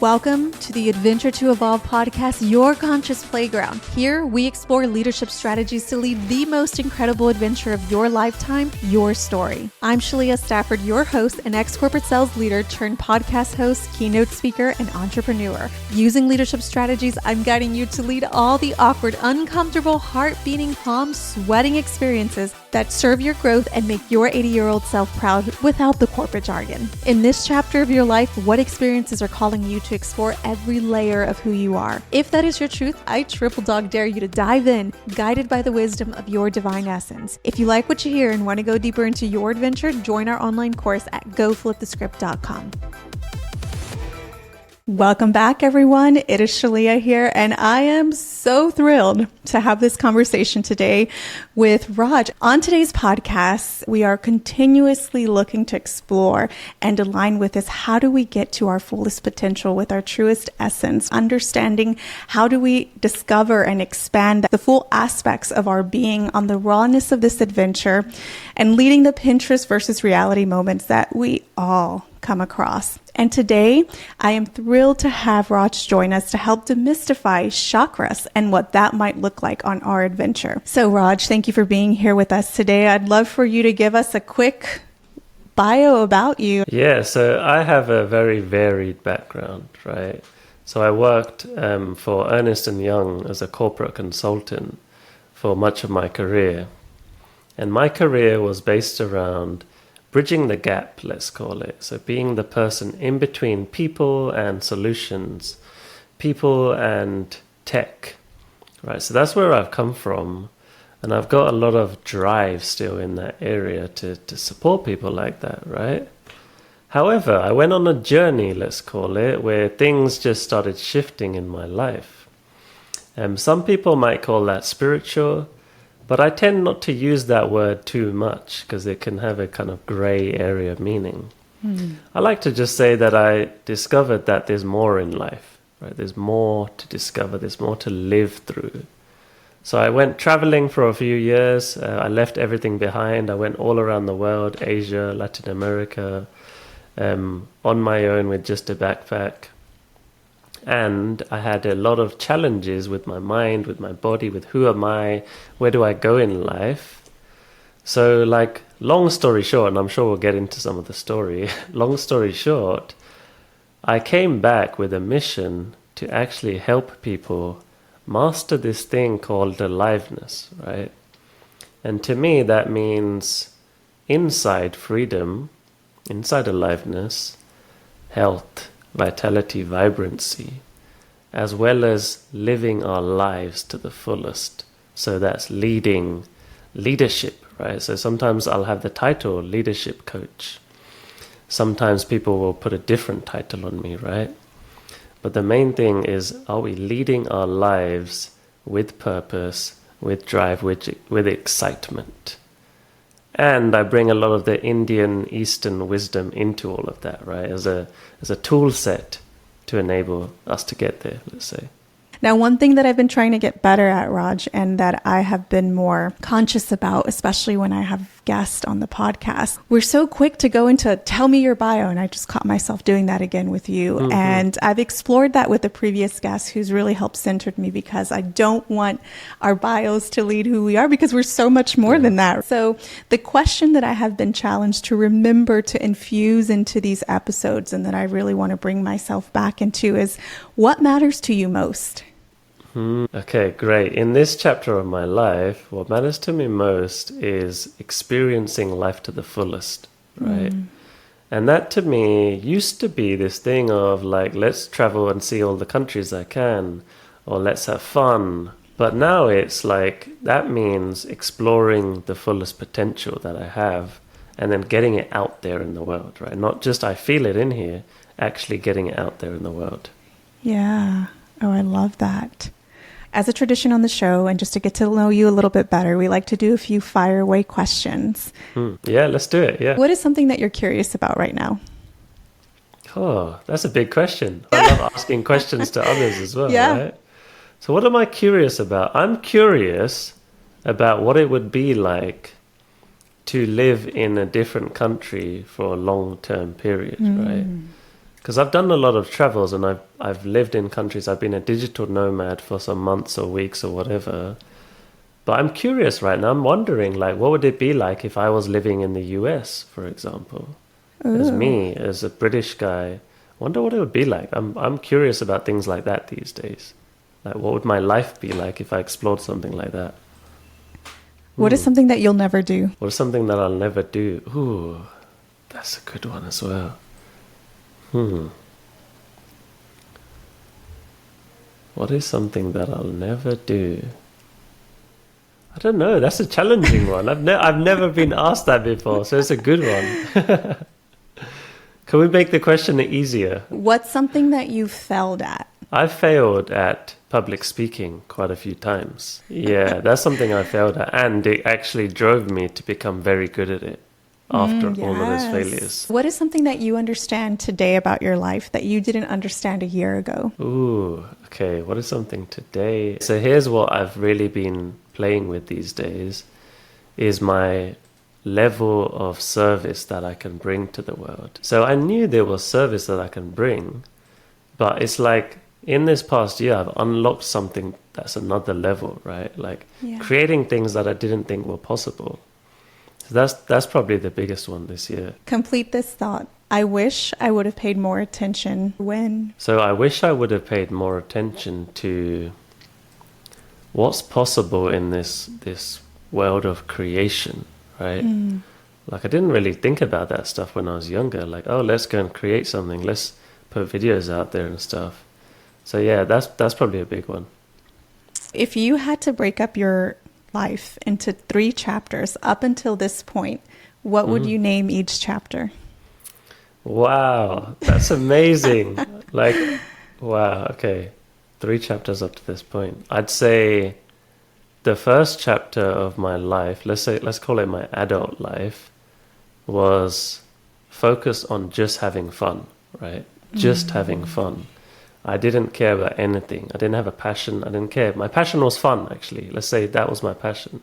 Welcome to the Adventure to Evolve podcast, your conscious playground. Here, we explore leadership strategies to lead the most incredible adventure of your lifetime, your story. I'm Shalia Stafford, your host and ex-corporate sales leader turned podcast host, keynote speaker, and entrepreneur. Using leadership strategies, I'm guiding you to lead all the awkward, uncomfortable, heart-beating, palm sweating experiences that serve your growth and make your 80-year-old self proud without the corporate jargon. In this chapter of your life, what experiences are calling you to explore every layer of who you are? If that is your truth, I triple dog dare you to dive in, guided by the wisdom of your divine essence. If you like what you hear and want to go deeper into your adventure, join our online course at goflipthescript.com. Welcome back, everyone. It is Shalia here, and I am so thrilled to have this conversation today with Raj. On today's podcast, we are continuously looking to explore and align with this. How do we get to our fullest potential with our truest essence? Understanding how do we discover and expand the full aspects of our being on the rawness of this adventure and leading the Pinterest versus reality moments that we all come across. And today, I am thrilled to have Raj join us to help demystify chakras and what that might look like on our adventure. So Raj, thank you for being here with us today. I'd love for you to give us a quick bio about you. Yeah, so I have a very varied background, right? So I worked for Ernst & Young as a corporate consultant for much of my career. And my career was based around bridging the gap, let's call it. So being the person in between people and solutions, people and tech, right? So that's where I've come from. And I've got a lot of drive still in that area to support people like that, right? However, I went on a journey, let's call it, where things just started shifting in my life. Some people might call that spiritual, but I tend not to use that word too much because it can have a kind of gray area meaning. I like to just say that I discovered that there's more in life, right? There's more to discover, there's more to live through. So I went traveling for a few years. I left everything behind. I went all around the world, Asia, Latin America, on my own with just a backpack. And I had a lot of challenges with my mind, with my body, with who am I, where do I go in life? So like, long story short, and I'm sure we'll get into some of the story, long story short, I came back with a mission to actually help people master this thing called aliveness, right? And to me, that means inside freedom, inside aliveness, health, vitality, vibrancy, as well as living our lives to the fullest. So that's leadership, right? So sometimes I'll have the title leadership coach. Sometimes people will put a different title on me, right? But the main thing is, are we leading our lives with purpose, with drive, with excitement? And I bring a lot of the Indian Eastern wisdom into all of that, right? As a tool set to enable us to get there, let's say. Now, one thing that I've been trying to get better at, Raj, and that I have been more conscious about, especially when I have guests on the podcast, we're so quick to go into tell me your bio. And I just caught myself doing that again with you. Mm-hmm. And I've explored that with the previous guest who's really helped centered me because I don't want our bios to lead who we are because we're so much more than that. So the question that I have been challenged to remember to infuse into these episodes and that I really want to bring myself back into is what matters to you most? Okay, great. In this chapter of my life, what matters to me most is experiencing life to the fullest, right? And that to me used to be this thing of like, let's travel and see all the countries I can, or let's have fun. But now it's like, that means exploring the fullest potential that I have and then getting it out there in the world, right? Not just I feel it in here, actually getting it out there in the world. Yeah. Oh, I love that. As a tradition on the show, and just to get to know you a little bit better, we like to do a few fire away questions. Yeah, let's do it. Yeah. What is something that you're curious about right now? Oh, that's a big question. I love asking questions to others as well, right? So what am I curious about? I'm curious about what it would be like to live in a different country for a long-term period, right? Because I've done a lot of travels and I've lived in countries. I've been a digital nomad for some months or weeks or whatever. But I'm curious right now. I'm wondering, like, what would it be like if I was living in the US, for example, as me, as a British guy? Wonder what it would be like. I'm curious about things like that these days. Like, what would my life be like if I explored something like that? What is something that you'll never do? What is something that I'll never do? Ooh, that's a good one as well. What is something that I'll never do? I don't know. That's a challenging one. I've never been asked that before, so it's a good one. Can we make the question easier? What's something that you failed at? I've failed at public speaking quite a few times. Yeah, that's something I failed at, and it actually drove me to become very good at it after all of those failures. What is something that you understand today about your life that you didn't understand a year ago? Ooh, okay. What is something today? So here's what I've really been playing with these days, is my level of service that I can bring to the world. So I knew there was service that I can bring, but it's like in this past year, I've unlocked something that's another level, right? Like creating things that I didn't think were possible. So that's probably the biggest one this year. Complete this thought. I wish I would have paid more attention when. So I wish I would have paid more attention to what's possible in this world of creation, right? Like I didn't really think about that stuff when I was younger. Like, oh, let's go and create something. Let's put videos out there and stuff. So yeah, that's probably a big one. If you had to break up your life into 3 chapters up until this point, what would you name each chapter? Wow, that's amazing. Like, wow, okay. 3 chapters up to this point. I'd say the first chapter of my life, let's call it my adult life, was focused on just having fun, right? Just having fun. I didn't care about anything. I didn't have a passion. I didn't care. My passion was fun, actually. Let's say that was my passion.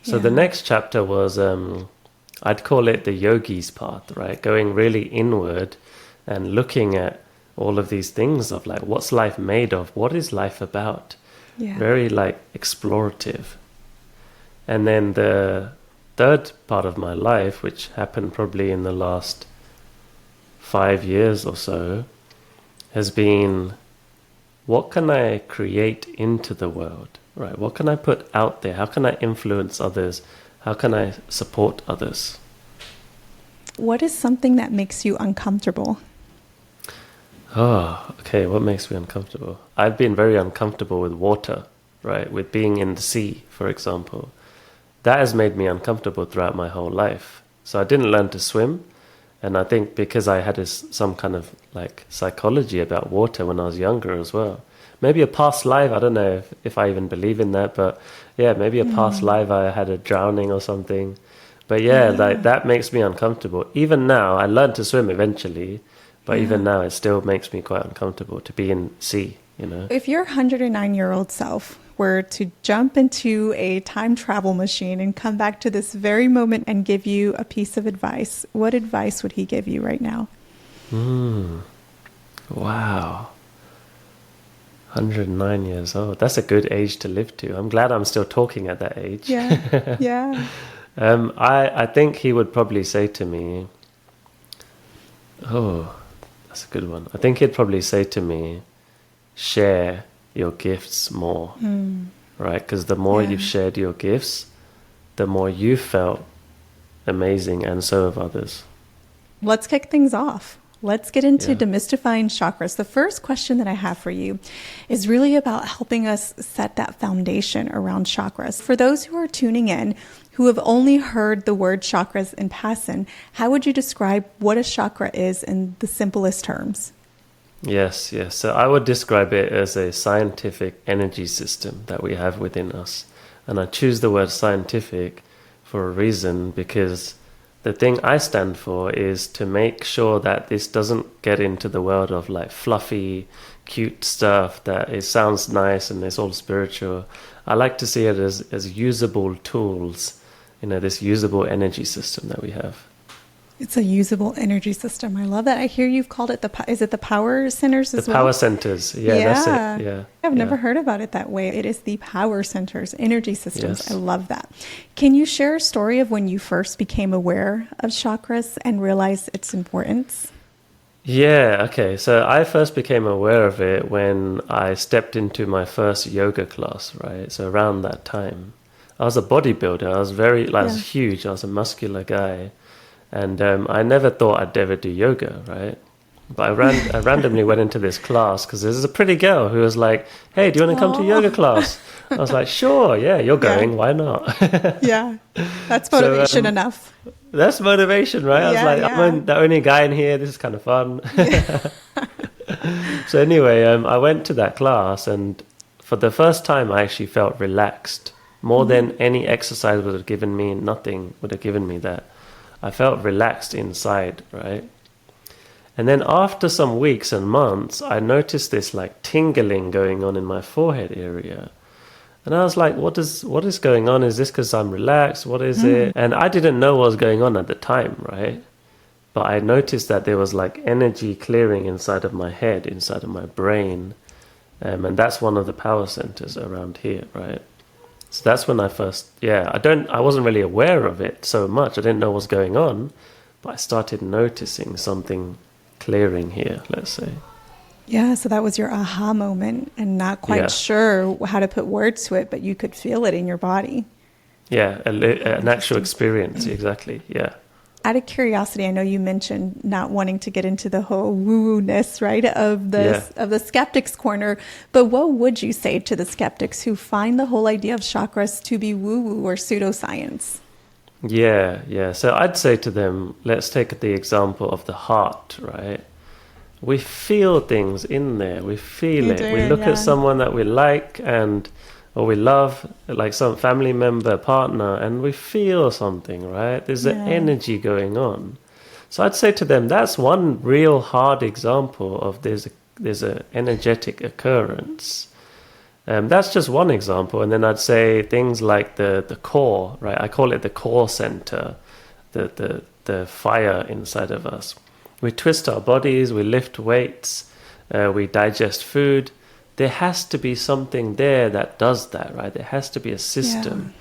So the next chapter was, I'd call it the yogi's path, right? Going really inward and looking at all of these things of like, what's life made of? What is life about? Very like explorative. And then the third part of my life, which happened probably in the last 5 years or so, has been, what can I create into the world, right? What can I put out there? How can I influence others? How can I support others? What is something that makes you uncomfortable? Oh, okay. What makes me uncomfortable? I've been very uncomfortable with water, right? With being in the sea, for example. That has made me uncomfortable throughout my whole life. So I didn't learn to swim. And I think because I had some kind of like psychology about water when I was younger as well. Maybe a past life, I don't know if I even believe in that, but yeah, maybe a past life I had a drowning or something. But yeah, like that makes me uncomfortable. Even now, I learned to swim eventually, but even now it still makes me quite uncomfortable to be in sea, you know. If your 109-year-old self were to jump into a time travel machine and come back to this very moment and give you a piece of advice, what advice would he give you right now? Wow. 109 years old. That's a good age to live to. I'm glad I'm still talking at that age. Yeah. I think he would probably say to me, oh, that's a good one. I think he'd probably say to me, share your gifts more, right? Because the more you've shared your gifts, the more you felt amazing, and so have others. Let's kick things off. Let's get into demystifying chakras. The first question that I have for you is really about helping us set that foundation around chakras. For those who are tuning in, who have only heard the word chakras in passing, how would you describe what a chakra is in the simplest terms? Yes. So I would describe it as a scientific energy system that we have within us. And I choose the word scientific for a reason, because the thing I stand for is to make sure that this doesn't get into the world of like fluffy, cute stuff that it sounds nice and it's all spiritual. I like to see it as usable tools, this usable energy system that we have. It's a usable energy system. I love that. I hear you've called it is it the power centers as The well? power centers. Yeah, that's it. Yeah. I've never Yeah. heard about it that way. It is the power centers, energy systems. Yes. I love that. Can you share a story of when you first became aware of chakras and realized its importance? Yeah, okay. So I first became aware of it when I stepped into my first yoga class, right? So around that time. I was a bodybuilder. I was I was huge. I was a muscular guy. And I never thought I'd ever do yoga, right? But I randomly went into this class because there's a pretty girl who was like, "Hey, do you want to come to yoga class?" I was like, "Sure, yeah, you're going. Why not?" Yeah, that's motivation enough. That's motivation, right? I was like, I'm the only guy in here. This is kind of fun. So anyway, I went to that class, and for the first time, I actually felt relaxed. More than any exercise would have given me, nothing would have given me that. I felt relaxed inside, right? And then after some weeks and months, I noticed this like tingling going on in my forehead area. And I was like, what is going on? Is this because I'm relaxed? What is it? And I didn't know what was going on at the time, right? But I noticed that there was like energy clearing inside of my head, inside of my brain. And that's one of the power centers around here, right? So that's when I first, I wasn't really aware of it so much. I didn't know what was going on, but I started noticing something clearing here, let's say. Yeah, so that was your aha moment and not quite sure how to put words to it, but you could feel it in your body. Yeah, an actual experience, exactly, yeah. Out of curiosity, I know you mentioned not wanting to get into the whole woo-woo-ness, right, of the skeptics corner, but what would you say to the skeptics who find the whole idea of chakras to be woo-woo or pseudoscience? Yeah. So I'd say to them, let's take the example of the heart, right? We feel things in there. We feel it. We look at someone that we like or we love, like some family member, partner, and we feel something, right? There's an energy going on. So I'd say to them, that's one real hard example of there's a energetic occurrence. That's just one example. And then I'd say things like the core, right? I call it the core center, the fire inside of us. We twist our bodies, we lift weights, we digest food. There has to be something there that does that, right? There has to be a system,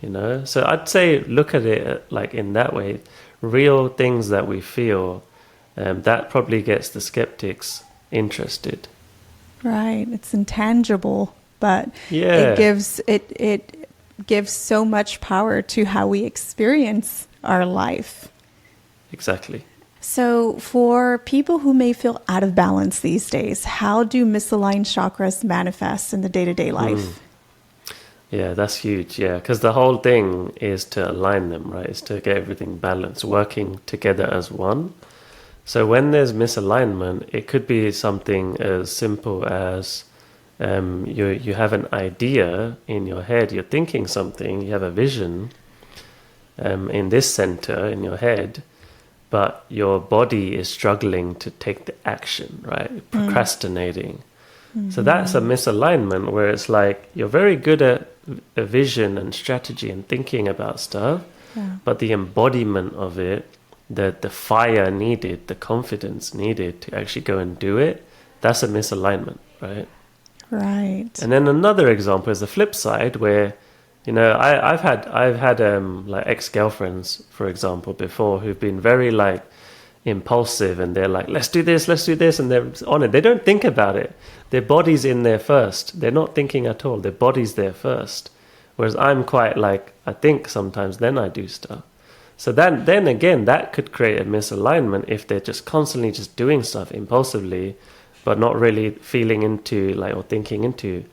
you know? So I'd say look at it like in that way. Real things that we feel, that probably gets the skeptics interested. Right. It's intangible, but it gives so much power to how we experience our life. Exactly. So for people who may feel out of balance these days, how do misaligned chakras manifest in the day-to-day life? Yeah, that's huge. Yeah, because the whole thing is to align them, right? It's to get everything balanced, working together as one. So when there's misalignment, it could be something as simple as you have an idea in your head, you're thinking something, you have a vision in this center in your head, but your body is struggling to take the action, right? Procrastinating. So that's a misalignment where it's like you're very good at a vision and strategy and thinking about stuff, but the embodiment of it, the fire needed, the confidence needed to actually go and do it, that's a misalignment, right? Right. And then another example is the flip side where, you know, I've had like ex-girlfriends, for example, before who've been very like impulsive and they're like, let's do this, and they're on it. They don't think about it. Their body's in there first. They're not thinking at all. Their body's there first. Whereas I'm quite like, I think sometimes, then I do stuff. So then again, that could create a misalignment if they're just constantly just doing stuff impulsively, but not really feeling into like or thinking into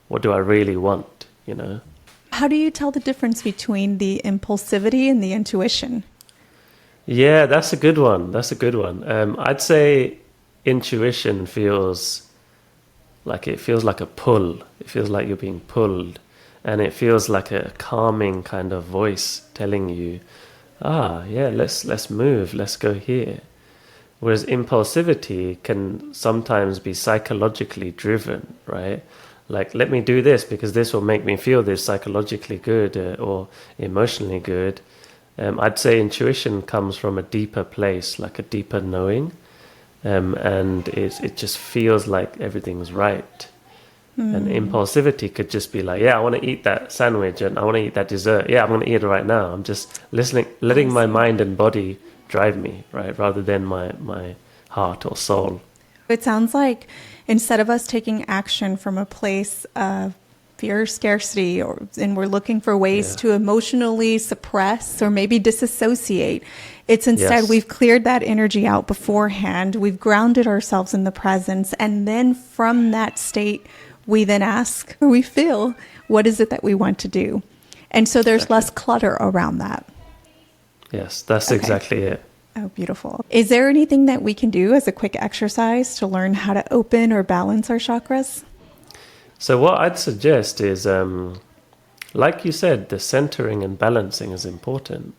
what do I really want, you know? How do you tell the difference between the impulsivity and the intuition? Yeah, that's a good one. I'd say intuition feels like a pull. It feels like you're being pulled, and it feels like a calming kind of voice telling you, let's move, let's go here. Whereas impulsivity can sometimes be psychologically driven, right? Like, let me do this because this will make me feel this psychologically good or emotionally good. I'd say intuition comes from a deeper place, like a deeper knowing, and it just feels like everything's right. And impulsivity could just be like, yeah, I want to eat that sandwich and I want to eat that dessert. Yeah, I'm going to eat it right now. I'm just listening, letting my mind and body drive me, right, rather than my heart or soul. It sounds like instead of us taking action from a place of fear, scarcity, and we're looking for ways to emotionally suppress or maybe disassociate, it's instead we've cleared that energy out beforehand. We've grounded ourselves in the presence. And then from that state, we then ask or we feel, what is it that we want to do? And so there's less clutter around that. Yes, that's exactly it. Oh, beautiful. Is there anything that we can do as a quick exercise to learn how to open or balance our chakras? So what I'd suggest is, like you said, the centering and balancing is important.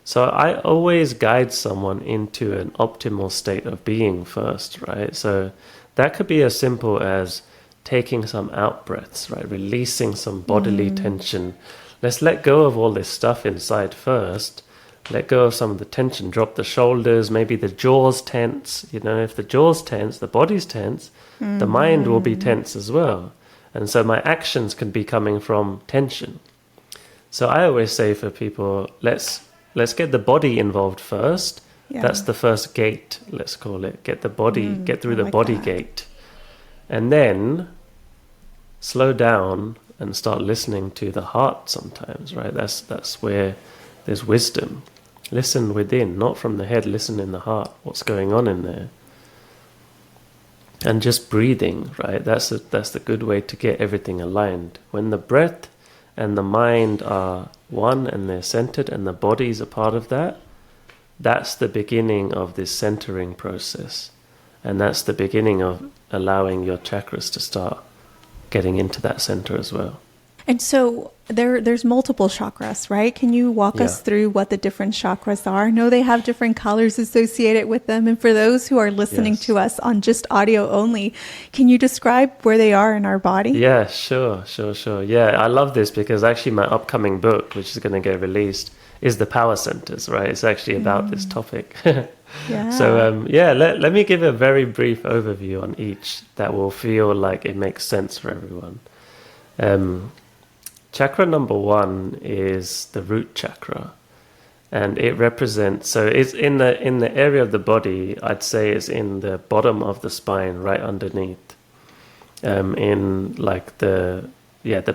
So I always guide someone into an optimal state of being first, right? So that could be as simple as taking some out breaths, right? Releasing some bodily tension. Let's let go of all this stuff inside first. Let go of some of the tension. Drop the shoulders, maybe the jaws tense. You know, if the jaw's tense, the body's tense, the mind will be tense as well. And so my actions can be coming from tension. So I always say for people, let's get the body involved first. Yeah. That's the first gate, let's call it. Get the body, get through the body gate. And then slow down and start listening to the heart sometimes, right? That's where there's wisdom. Listen within, not from the head, listen in the heart. What's going on in there? And just breathing, right? That's the good way to get everything aligned. When the breath and the mind are one and they're centered and the body's a part of that, that's the beginning of this centering process. And that's the beginning of allowing your chakras to start getting into that center as well. And so there's multiple chakras, right? Can you walk us through what the different chakras are? I know they have different colors associated with them. And for those who are listening to us on just audio only, can you describe where they are in our body? Yeah, sure. Yeah, I love this because actually my upcoming book, which is going to get released, is the power centers, right? It's actually about this topic. So, let me give a very brief overview on each that will feel like it makes sense for everyone. Chakra number 1 is the root chakra, and it represents, so it's in the area of the body, I'd say it's in the bottom of the spine, right underneath, in like the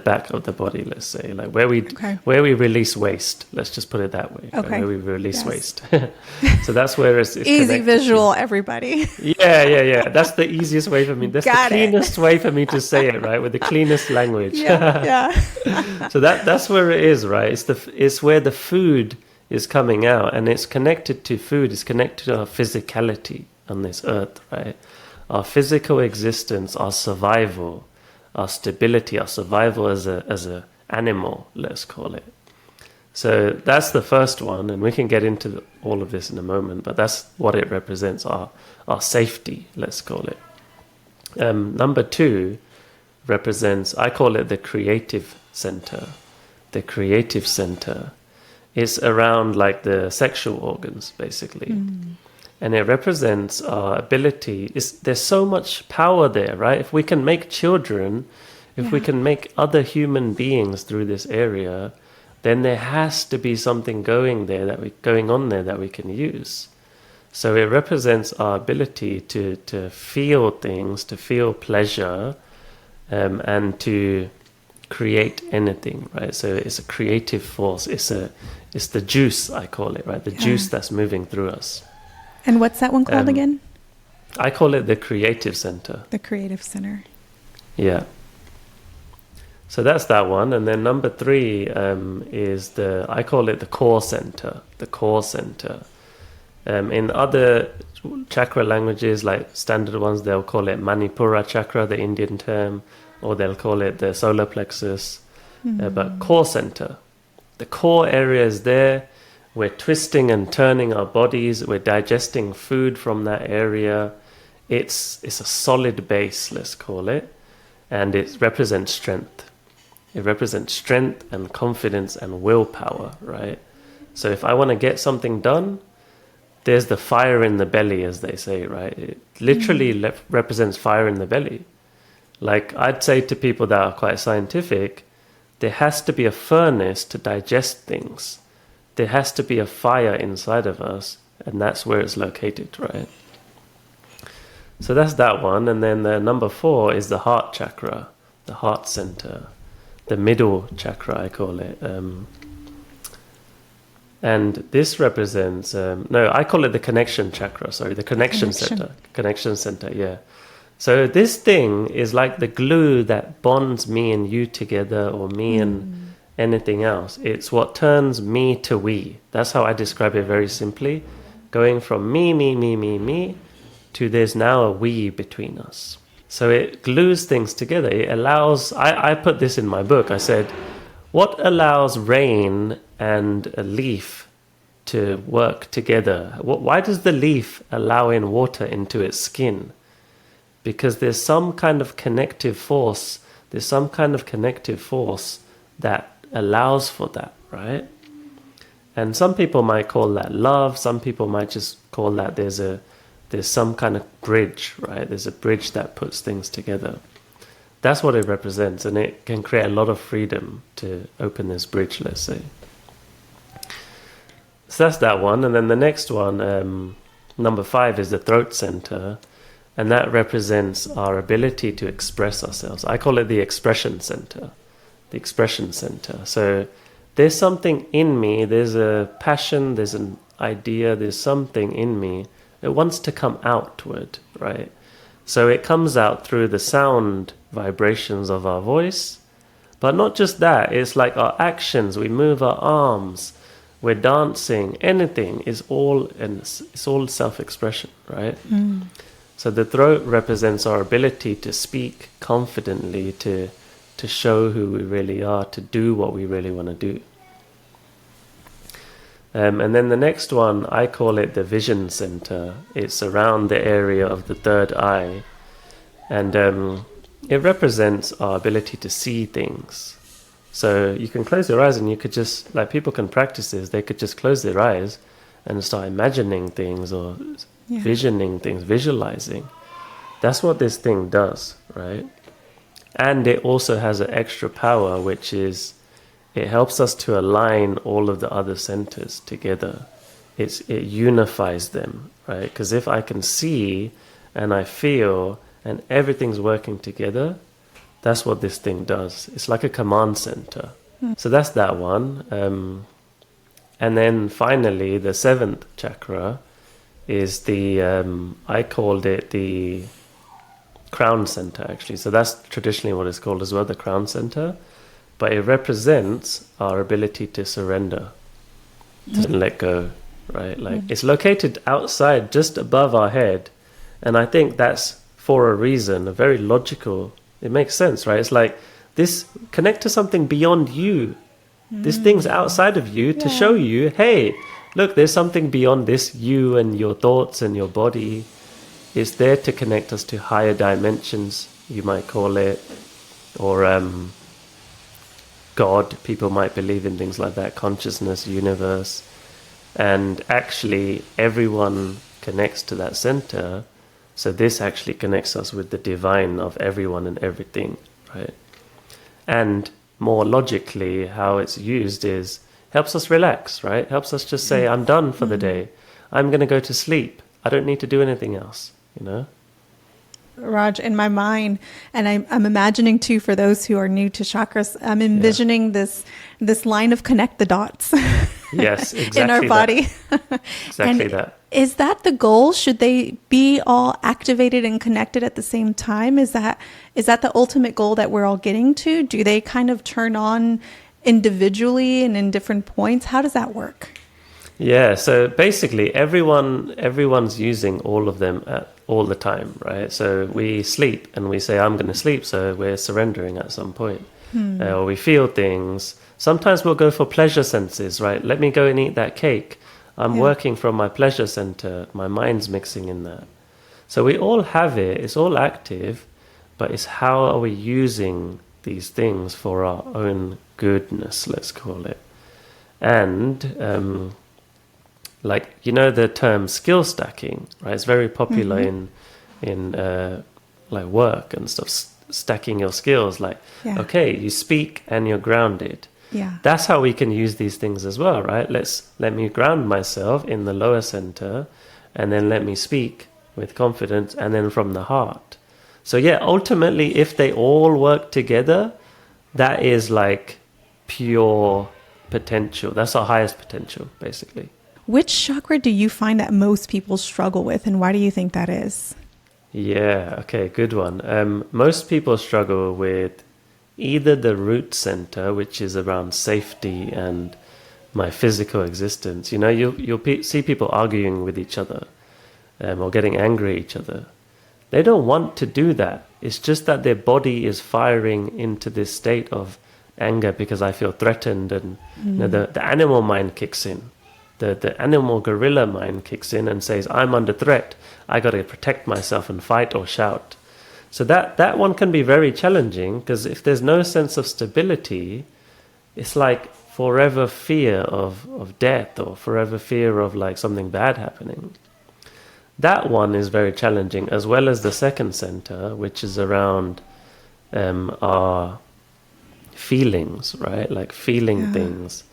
back of the body, let's say, like where we release waste. Let's just put it that way. Okay. Right? Where we release waste. So that's where it's easy visual, everybody. Yeah. That's the easiest way for me. That's the cleanest way for me to say it, right? With the cleanest language. Yeah. So that's where it is, right? It's where the food is coming out, and it's connected to food. It's connected to our physicality on this earth, right? Our physical existence, our survival, our stability, our survival as a animal, let's call it. So that's the first one, and we can get into all of this in a moment, but that's what it represents, our safety, let's call it. Number 2 represents, I call it the creative center. The creative center is around like the sexual organs, basically. And it represents our ability. There's so much power there, right? If we can make children, if we can make other human beings through this area, then there has to be something going on there that we can use. So it represents our ability to feel things, to feel pleasure, and to create anything, right? So it's a creative force. It's the juice, I call it, right? The juice that's moving through us. And what's that one called again? I call it the creative center. The creative center. Yeah. So that's that one. And then number 3 is I call it the core center. The core center. In other chakra languages, like standard ones, they'll call it Manipura chakra, the Indian term, or they'll call it the solar plexus. But core center. The core area is there. We're twisting and turning our bodies. We're digesting food from that area. It's a solid base, let's call it. And it represents strength. It represents strength and confidence and willpower, right? So if I want to get something done, there's the fire in the belly, as they say, right? It literally represents fire in the belly. Like I'd say to people that are quite scientific, there has to be a furnace to digest things. There has to be a fire inside of us, and that's where it's located, right? So that's that one. And then the number 4 is the heart chakra, the heart center, the middle chakra, I call it. And this represents, I call it the connection chakra, the connection center. Connection center, yeah. So this thing is like the glue that bonds me and you together, or me and anything else. It's what turns me to we. That's how I describe it very simply. Going from me, to there's now a we between us. So it glues things together. It allows, I put this in my book, I said, what allows rain and a leaf to work together? Why does the leaf allow in water into its skin? Because there's some kind of connective force. There's some kind of connective force that allows for that, right? And some people might call that love. Some people might just call that there's some kind of bridge, right? There's a bridge that puts things together. That's what it represents, and it can create a lot of freedom to open this bridge, let's say. So that's that one. And then the next one, number 5, is the throat center. And that represents our ability to express ourselves. I call it the expression center. The expression center. So there's something in me, there's a passion, there's an idea, there's something in me that wants to come outward, right? So it comes out through the sound vibrations of our voice. But not just that, it's like our actions, we move our arms, we're dancing, anything is all, and it's all self-expression, right? So the throat represents our ability to speak confidently, to show who we really are, to do what we really want to do. And then the next one, I call it the vision center. It's around the area of the third eye. And it represents our ability to see things. So you can close your eyes and you could just, like people can practice this, they could just close their eyes and start imagining things or visioning things, visualizing. That's what this thing does, right? And it also has an extra power, which is it helps us to align all of the other centers together. It unifies them, right? Because if I can see and I feel and everything's working together, that's what this thing does. It's like a command center. So that's that one. And then finally, the 7th chakra is the, I called it the crown center, actually. So that's traditionally what it's called as well, the crown center. But it represents our ability to surrender, to let go, right? Like it's located outside, just above our head. And I think that's for a reason, a very logical, it makes sense, right? It's like this, connect to something beyond you. This thing's outside of you to show you, hey, look, there's something beyond this you and your thoughts and your body. It's there to connect us to higher dimensions, you might call it, or God. People might believe in things like that, consciousness, universe. And actually, everyone connects to that center. So this actually connects us with the divine of everyone and everything, right? And more logically, how it's used is helps us relax, right? Helps us just say, I'm done for the day. I'm going to go to sleep. I don't need to do anything else, you know? Raj, in my mind, and I'm imagining too, for those who are new to chakras, I'm envisioning this line of connect the dots. Yes, exactly. In our body. Exactly and that. Is that the goal? Should they be all activated and connected at the same time? Is that the ultimate goal that we're all getting to? Do they kind of turn on individually and in different points? How does that work? Yeah, so basically everyone's using all of them all the time, right? So we sleep and we say, I'm going to sleep, so we're surrendering at some point. Or we feel things. Sometimes we'll go for pleasure senses, right? Let me go and eat that cake. I'm working from my pleasure center. My mind's mixing in that. So we all have it. It's all active, but it's how are we using these things for our own goodness, let's call it. And like, you know, the term skill stacking, right? It's very popular in like work and stuff, stacking your skills. Like, okay, you speak and you're grounded. Yeah. That's how we can use these things as well, right? Let me ground myself in the lower center, and then let me speak with confidence, and then from the heart. So yeah, ultimately, if they all work together, that is like pure potential. That's our highest potential, basically. Which chakra do you find that most people struggle with, and why do you think that is? Yeah, okay, good one. Most people struggle with either the root center, which is around safety and my physical existence. You know, you'll see people arguing with each other or getting angry at each other. They don't want to do that. It's just that their body is firing into this state of anger because I feel threatened, and you know, the animal mind kicks in. The animal gorilla mind kicks in and says, I'm under threat. I got to protect myself and fight or shout. So that one can be very challenging, because if there's no sense of stability, it's like forever fear of death, or forever fear of like something bad happening. That one is very challenging, as well as the second center, which is around our feelings, right? Like feeling things.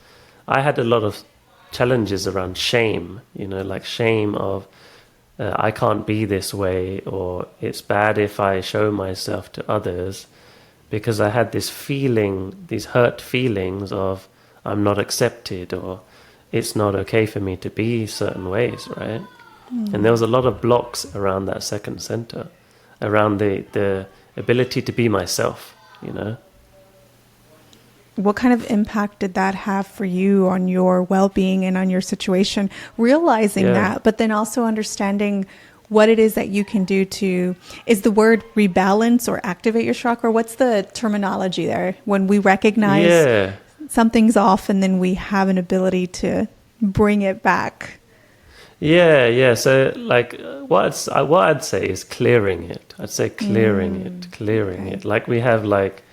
I had a lot of challenges around shame, you know, like shame of I can't be this way, or it's bad if I show myself to others, because I had this feeling, these hurt feelings of I'm not accepted, or it's not okay for me to be certain ways, right? And there was a lot of blocks around that second center, around the ability to be myself, you know. What kind of impact did that have for you on your well-being and on your situation? Realizing that, but then also understanding what it is that you can do to, is the word rebalance or activate your chakra? What's the terminology there? When we recognize something's off and then we have an ability to bring it back. Yeah. So like what I'd say is clearing it. I'd say clearing it. Like we have like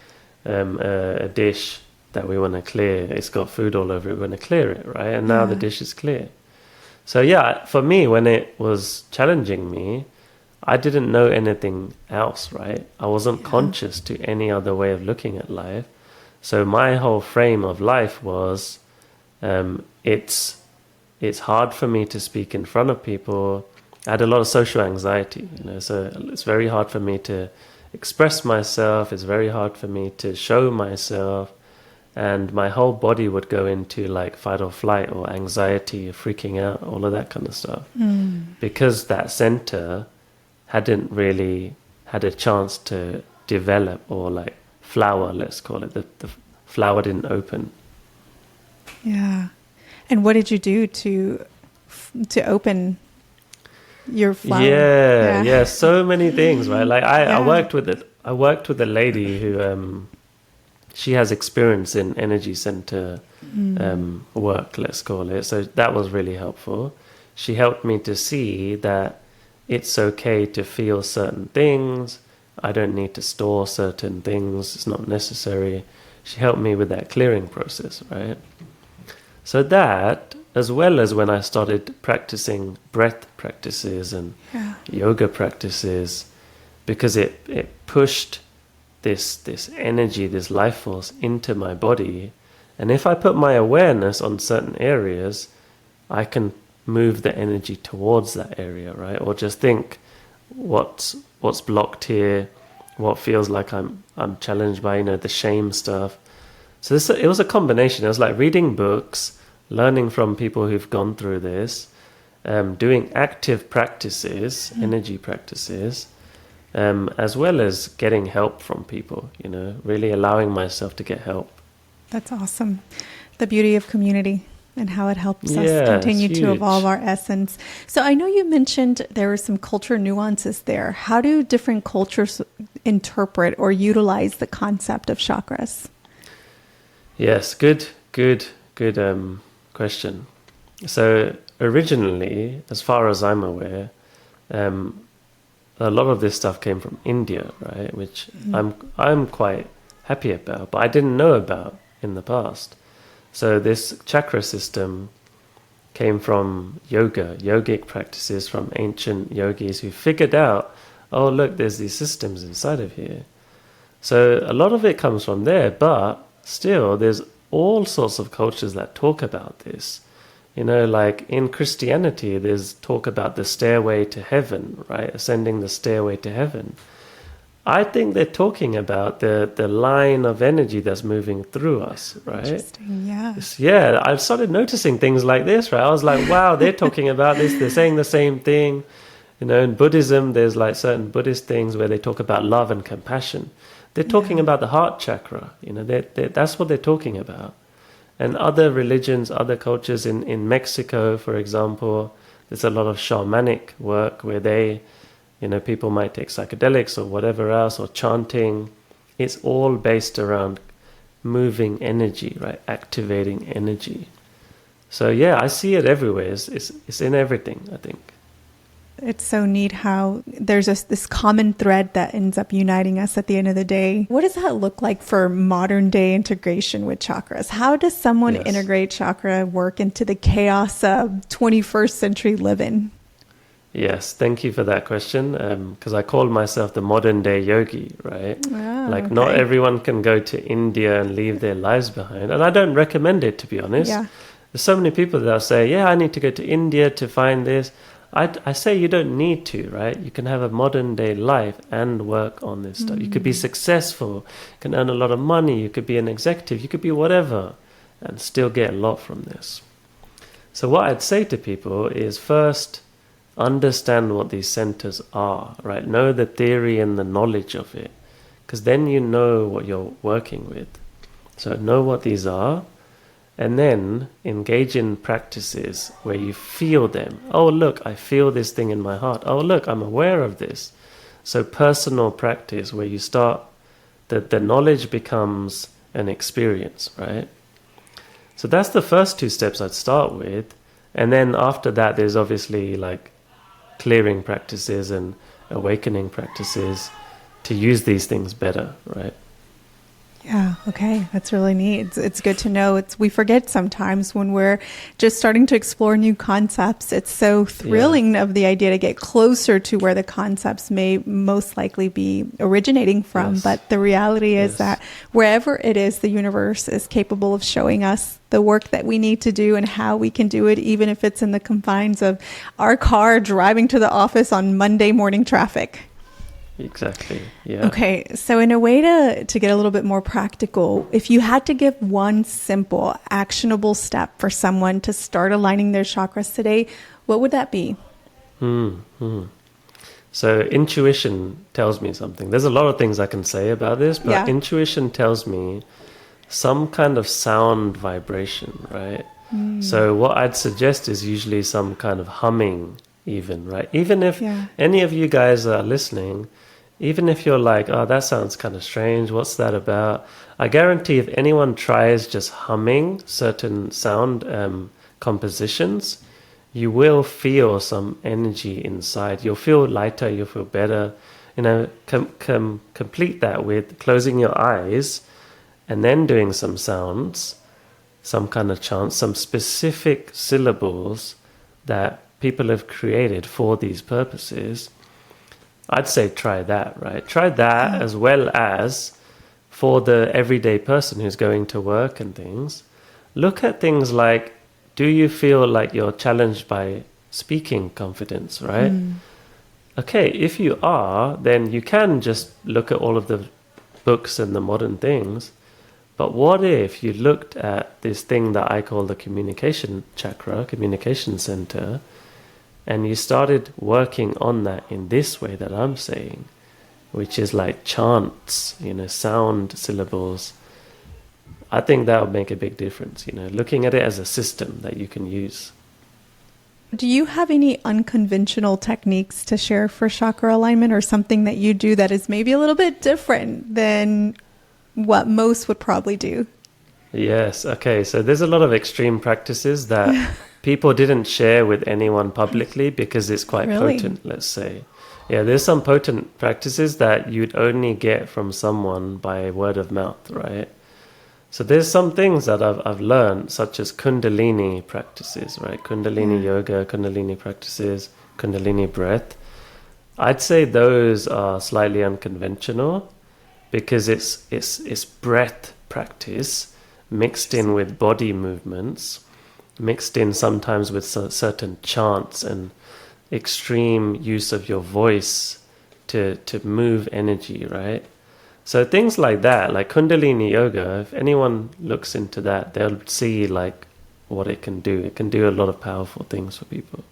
a dish that we want to clear. It's got food all over it. We want to clear it, right? And now the dish is clear. So yeah, for me, when it was challenging me, I didn't know anything else, right? I wasn't conscious to any other way of looking at life. So my whole frame of life was, it's hard for me to speak in front of people. I had a lot of social anxiety, you know, so it's very hard for me to express myself. It's very hard for me to show myself. And my whole body would go into like fight or flight or anxiety or freaking out, all of that kind of stuff. Because that center hadn't really had a chance to develop or like flower, let's call it. The flower didn't open. Yeah. And what did you do to open your flower? Yeah. So many things, right? Like I worked with a lady who she has experience in energy center work, let's call it. So that was really helpful. She helped me to see that it's okay to feel certain things. I don't need to store certain things. It's not necessary. She helped me with that clearing process, right? So that, as well as when I started practicing breath practices and yoga practices, because it pushed this energy, this life force into my body. And if I put my awareness on certain areas, I can move the energy towards that area, right? Or just think what's blocked here, what feels like I'm challenged by, you know, the shame stuff. So it was a combination. It was like reading books, learning from people who've gone through this, doing active practices, energy practices, as well as getting help from people, you know, really allowing myself to get help. That's awesome. The beauty of community and how it helps us continue to evolve our essence. So I know you mentioned there were some culture nuances there. How do different cultures interpret or utilize the concept of chakras? Yes, good question. So originally, as far as I'm aware, a lot of this stuff came from India, right? Which I'm quite happy about, but I didn't know about in the past. So this chakra system came from yogic practices from ancient yogis who figured out, oh, look, there's these systems inside of here. So a lot of it comes from there, but still there's all sorts of cultures that talk about this. You know, like in Christianity, there's talk about the stairway to heaven, right? Ascending the stairway to heaven. I think they're talking about the line of energy that's moving through us, right? Interesting, yeah. Yeah, I started noticing things like this, right? I was like, wow, they're talking about this. They're saying the same thing. You know, in Buddhism, there's like certain Buddhist things where they talk about love and compassion. They're talking about the heart chakra. You know, that's what they're talking about. And other religions, other cultures in Mexico, for example, there's a lot of shamanic work where they, you know, people might take psychedelics or whatever else, or chanting. It's all based around moving energy, right? Activating energy. So yeah, I see it everywhere. It's in everything, I think. It's so neat how there's this common thread that ends up uniting us at the end of the day. What does that look like for modern day integration with chakras? How does someone integrate chakra work into the chaos of 21st century living? Yes, thank you for that question. Because I call myself the modern day yogi, right? Not everyone can go to India and leave their lives behind. And I don't recommend it, to be honest. Yeah. There's so many people that say, yeah, I need to go to India to find this. I say you don't need to, right? You can have a modern day life and work on this stuff. You could be successful, you can earn a lot of money, you could be an executive, you could be whatever, and still get a lot from this. So what I'd say to people is first, understand what these centers are, right? Know the theory and the knowledge of it, because then you know what you're working with. So know what these are, and then engage in practices where you feel them. Oh, look, I feel this thing in my heart. Oh, look, I'm aware of this. So personal practice where you start, the knowledge becomes an experience, right? So that's the first two steps I'd start with. And then after that, there's obviously like clearing practices and awakening practices to use these things better, right? Yeah. Okay. That's really neat. It's good to know. We forget sometimes when we're just starting to explore new concepts. It's so thrilling of the idea to get closer to where the concepts may most likely be originating from. Yes. But the reality is that wherever it is, the universe is capable of showing us the work that we need to do and how we can do it, even if it's in the confines of our car driving to the office on Monday morning traffic. Exactly. Yeah. Okay. So in a way to get a little bit more practical, if you had to give one simple, actionable step for someone to start aligning their chakras today, what would that be? So intuition tells me something. There's a lot of things I can say about this, but intuition tells me some kind of sound vibration, right? So what I'd suggest is usually some kind of humming even, right? Even if any of you guys are listening, even if you're like, oh, that sounds kind of strange, what's that about? I guarantee if anyone tries just humming certain sound compositions, you will feel some energy inside. You'll feel lighter, you'll feel better. You know, complete that with closing your eyes and then doing some sounds, some kind of chant, some specific syllables that people have created for these purposes. I'd say try that, right? Try that as well as for the everyday person who's going to work and things. Look at things like, do you feel like you're challenged by speaking confidence, right? Okay, if you are, then you can just look at all of the books and the modern things. But what if you looked at this thing that I call the communication chakra, communication center, and you started working on that in this way that I'm saying, which is like chants, you know, sound syllables. I think that would make a big difference, you know, looking at it as a system that you can use. Do you have any unconventional techniques to share for chakra alignment, or something that you do that is maybe a little bit different than what most would probably do? Yes. Okay. So there's a lot of extreme practices that people didn't share with anyone publicly because it's quite potent, let's say. Yeah, there's some potent practices that you'd only get from someone by word of mouth, right? So there's some things that I've learned, such as Kundalini practices, right? Kundalini yoga, Kundalini practices, Kundalini breath. I'd say those are slightly unconventional because it's breath practice mixed in with body movements, mixed in sometimes with certain chants and extreme use of your voice to move energy, right? So things like that, like Kundalini yoga, if anyone looks into that, they'll see like what it can do. It can do a lot of powerful things for people.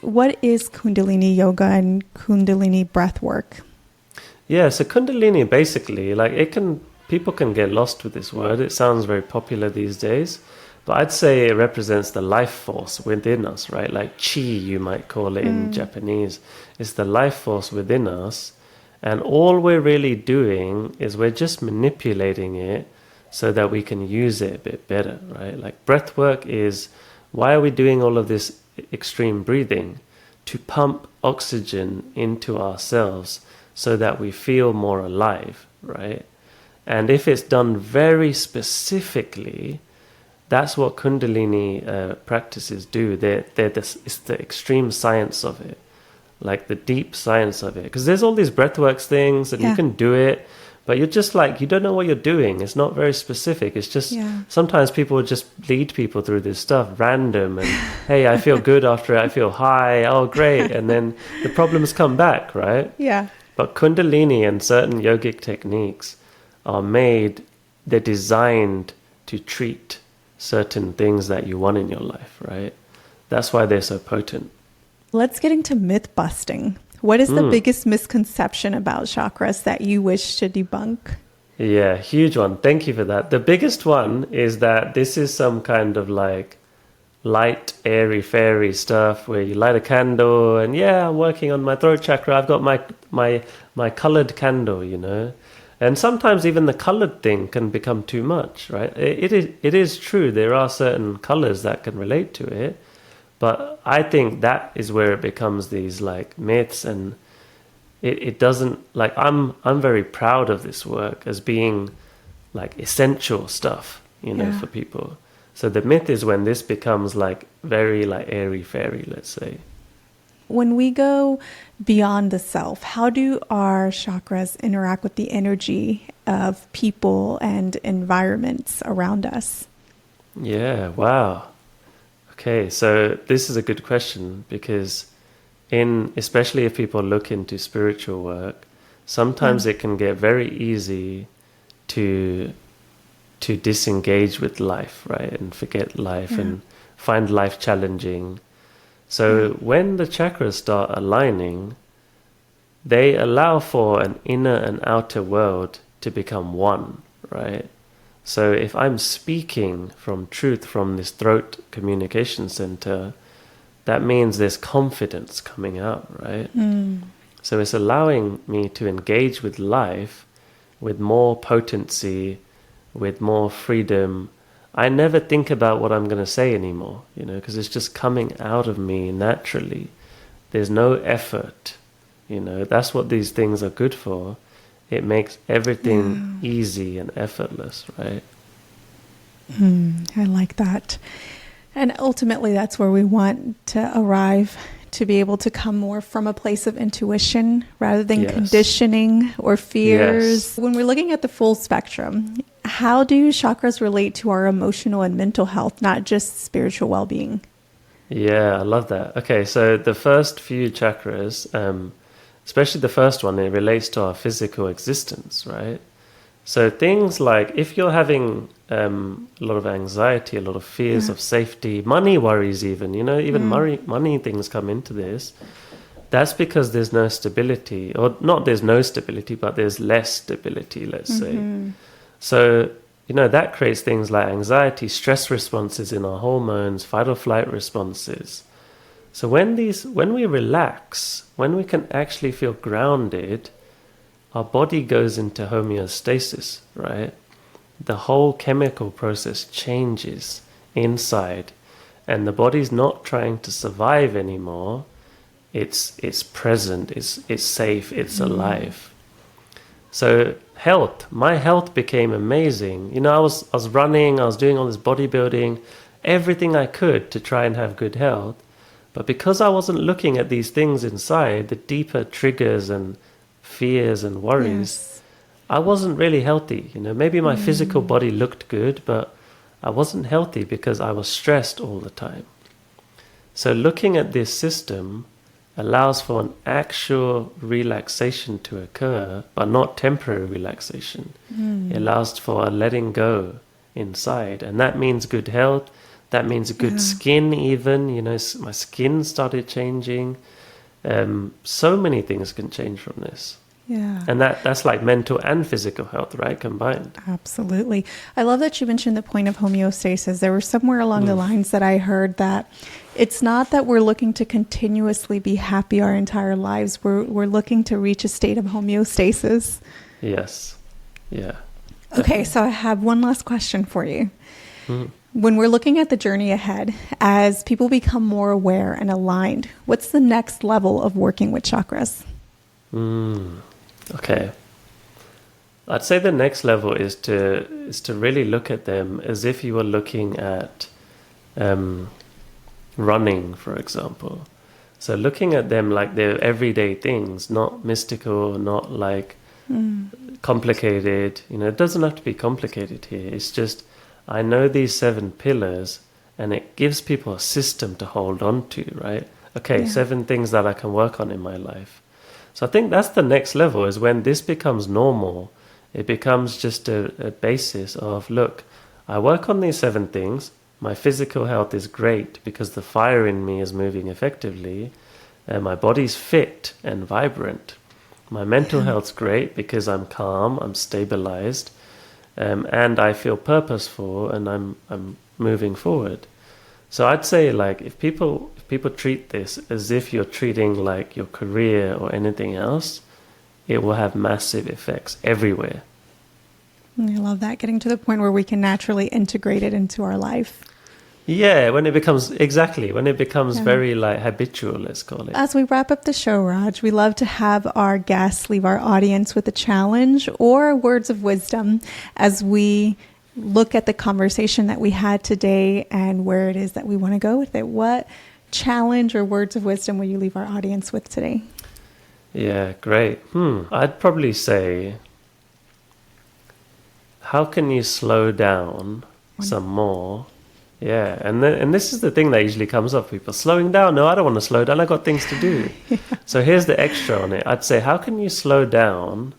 What is Kundalini yoga and Kundalini breath work? Yeah, so Kundalini basically, like people can get lost with this word. It sounds very popular these days, but I'd say it represents the life force within us, right? Like chi, you might call it in Japanese. It's the life force within us. And all we're really doing is we're just manipulating it so that we can use it a bit better, right? Like breath work is, why are we doing all of this extreme breathing? To pump oxygen into ourselves so that we feel more alive, right? And if it's done very specifically, that's what Kundalini practices do. It's the extreme science of it, like the deep science of it. Because there's all these breathworks things and you can do it, but you're just like, you don't know what you're doing. It's not very specific. It's just, sometimes people would just lead people through this stuff, random, and hey, I feel good after it. I feel high. Oh, great. And then the problems come back, right? Yeah. But Kundalini and certain yogic techniques they're designed to treat certain things that you want in your life, right? That's why they're so potent. Let's get into myth busting. What is the biggest misconception about chakras that you wish to debunk? Yeah, huge one. Thank you for that. The biggest one is that this is some kind of like light, airy, fairy stuff where you light a candle and I'm working on my throat chakra. I've got my colored candle, you know. And sometimes even the colored thing can become too much, right? It is true. There are certain colors that can relate to it. But I think that is where it becomes these like myths, and it doesn't, like, I'm very proud of this work as being like essential stuff, you know, for people. So the myth is when this becomes like very like airy fairy, let's say. When we go beyond the self, how do our chakras interact with the energy of people and environments around us? Yeah, wow. Okay, so this is a good question because especially if people look into spiritual work, sometimes it can get very easy to disengage with life, right? And forget life and find life challenging. So when the chakras start aligning, they allow for an inner and outer world to become one, right? So if I'm speaking from truth from this throat communication center, that means there's confidence coming out, right? So it's allowing me to engage with life with more potency, with more freedom. I never think about what I'm going to say anymore, you know, because it's just coming out of me naturally. There's no effort, you know. That's what these things are good for. It makes everything easy and effortless, right? I like that. And ultimately, that's where we want to arrive, to be able to come more from a place of intuition rather than conditioning or fears. When we're looking at the full spectrum, how do chakras relate to our emotional and mental health, not just spiritual well-being? Yeah, I love that. Okay, so the first few chakras, especially the first one, it relates to our physical existence, right? So things like if you're having a lot of anxiety, a lot of fears of safety, money worries even, you know, even money things come into this. That's because there's no stability, or not there's no stability, but there's less stability, let's say. So, you know, that creates things like anxiety, stress responses in our hormones, fight or flight responses. So when we relax, when we can actually feel grounded, our body goes into homeostasis, right? The whole chemical process changes inside, and the body's not trying to survive anymore. It's present, it's safe, it's alive. So my health became amazing. I was running, I was doing all this bodybuilding, everything I could to try and have good health. But because I wasn't looking at these things inside, the deeper triggers and fears and worries, I wasn't really healthy. Maybe my physical body looked good, but I wasn't healthy because I was stressed all the time. So looking at this system allows for an actual relaxation to occur, but not temporary relaxation. It allows for a letting go inside. And that means good health. That means good skin even. My skin started changing. So many things can change from this. Yeah. And that's like mental and physical health, right? Combined. Absolutely. I love that you mentioned the point of homeostasis. There was somewhere along the lines that I heard that it's not that we're looking to continuously be happy our entire lives. We're looking to reach a state of homeostasis. Yes. Yeah. Okay, so I have one last question for you. When we're looking at the journey ahead, as people become more aware and aligned, what's the next level of working with chakras? Okay. I'd say the next level is to really look at them as if you were looking at running, for example. So looking at them like they're everyday things, not mystical, not like complicated. It doesn't have to be complicated here. It's just, I know these 7 pillars and it gives people a system to hold on to, right? Okay, 7 things that I can work on in my life. So I think that's the next level, is when this becomes normal. It becomes just a basis of, look, I work on these 7 things. My physical health is great because the fire in me is moving effectively. And my body's fit and vibrant. My mental health's great because I'm calm, I'm stabilized, and I feel purposeful, and I'm moving forward. So I'd say, like, if people treat this as if you're treating like your career or anything else, it will have massive effects everywhere. I love that, getting to the point where we can naturally integrate it into our life. Yeah, when it becomes very like habitual, let's call it. As we wrap up the show, Raj, we love to have our guests leave our audience with a challenge or words of wisdom as we look at the conversation that we had today and where it is that we want to go with it. What challenge or words of wisdom will you leave our audience with today? Yeah, great. I'd probably say, how can you slow down some more? Yeah, and this is the thing that usually comes up. People slowing down. No, I don't want to slow down. I got things to do. So here's the extra on it. I'd say, how can you slow down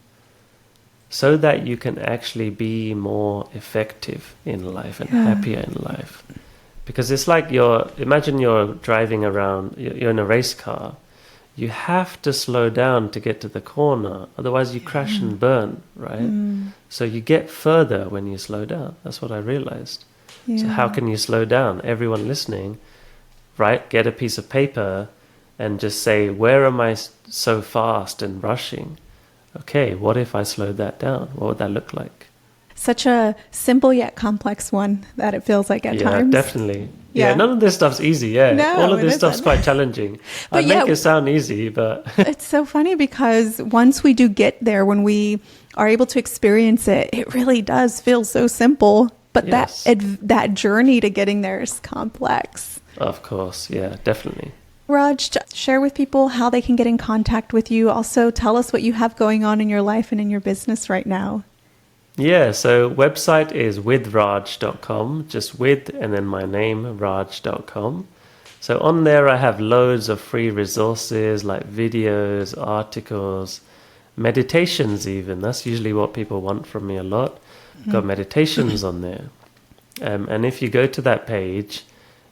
so that you can actually be more effective in life and happier in life? Because it's like imagine you're driving around. You're in a race car. You have to slow down to get to the corner. Otherwise, you crash and burn, right? So you get further when you slow down. That's what I realized. So how can you slow down? Everyone listening, right? Get a piece of paper and just say, where am I so fast and rushing? Okay, what if I slowed that down? What would that look like? Such a simple yet complex one that it feels like at times. Yeah, definitely. Yeah, none of this stuff's easy, No, all of this stuff's quite challenging. I make it sound easy, but... It's so funny because once we do get there, when we are able to experience it, it really does feel so simple. But that journey to getting there is complex. Of course, yeah, definitely. Raj, share with people how they can get in contact with you. Also, tell us what you have going on in your life and in your business right now. Yeah, so website is withraj.com, just with and then my name, raj.com. So on there I have loads of free resources like videos, articles, meditations even. That's usually what people want from me a lot. Got meditations on there. And if you go to that page,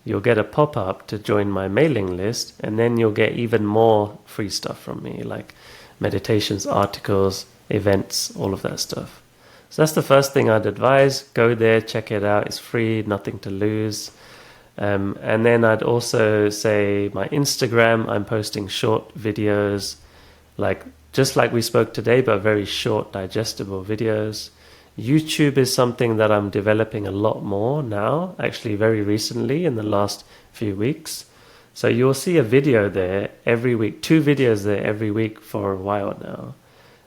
you'll get a pop-up to join my mailing list, and then you'll get even more free stuff from me, like meditations, articles, events, all of that stuff. So that's the first thing I'd advise. Go there, check it out. It's free, nothing to lose. And then I'd also say my Instagram, I'm posting short videos, just like we spoke today, but very short, digestible videos. YouTube is something that I'm developing a lot more now, actually very recently in the last few weeks. So you'll see a video there every week, 2 videos there every week for a while now.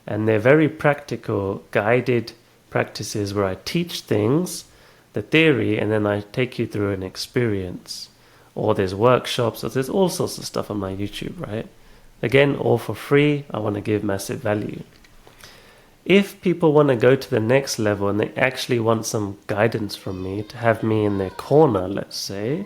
And they're very practical, guided practices where I teach things, the theory, and then I take you through an experience. Or there's workshops, or there's all sorts of stuff on my YouTube, right? Again, all for free. I want to give massive value. If people want to go to the next level and they actually want some guidance from me, to have me in their corner, let's say,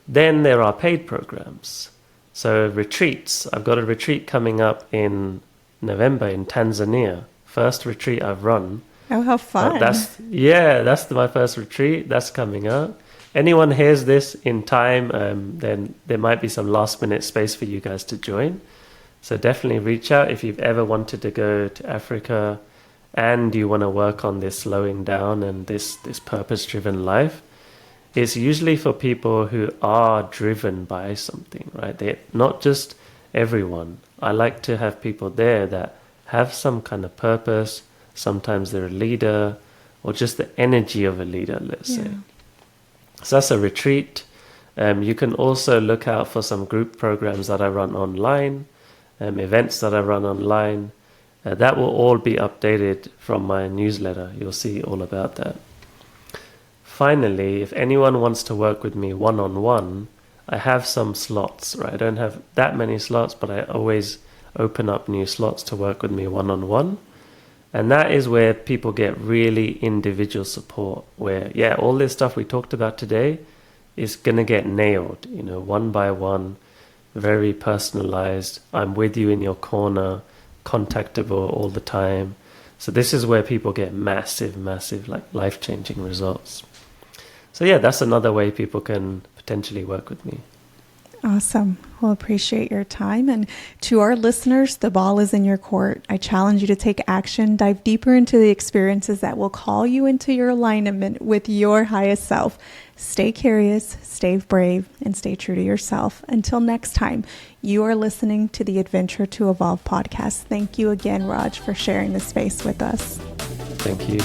then there are paid programs. So retreats. I've got a retreat coming up in November in Tanzania. First retreat I've run. Oh, how fun. That's my first retreat. That's coming up. Anyone hears this in time, then there might be some last minute space for you guys to join. So definitely reach out if you've ever wanted to go to Africa and you want to work on this slowing down and this purpose-driven life. It's usually for people who are driven by something, right? They're not just everyone. I like to have people there that have some kind of purpose. Sometimes they're a leader or just the energy of a leader, let's say. So that's a retreat. You can also look out for some group programs that I run online, events that I run online. That will all be updated from my newsletter. You'll see all about that. Finally, if anyone wants to work with me one-on-one, I have some slots, right? I don't have that many slots, but I always open up new slots to work with me one-on-one. And that is where people get really individual support, where, all this stuff we talked about today is going to get nailed, one by one, very personalized. I'm with you in your corner, contactable all the time. So this is where people get massive, like life-changing results. So that's another way people can potentially work with me. Awesome. Well, appreciate your time. And to our listeners, the ball is in your court. I challenge you to take action, dive deeper into the experiences that will call you into your alignment with your highest self. Stay curious, stay brave, and stay true to yourself. Until next time, you are listening to the Adventure to Evolve podcast. Thank you again, Raj, for sharing this space with us. Thank you.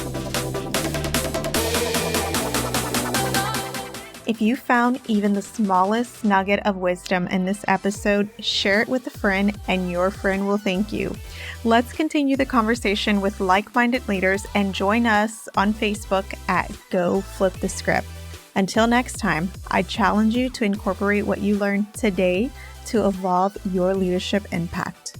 If you found even the smallest nugget of wisdom in this episode, share it with a friend and your friend will thank you. Let's continue the conversation with like-minded leaders and join us on Facebook at Go Flip the Script. Until next time, I challenge you to incorporate what you learned today to evolve your leadership impact.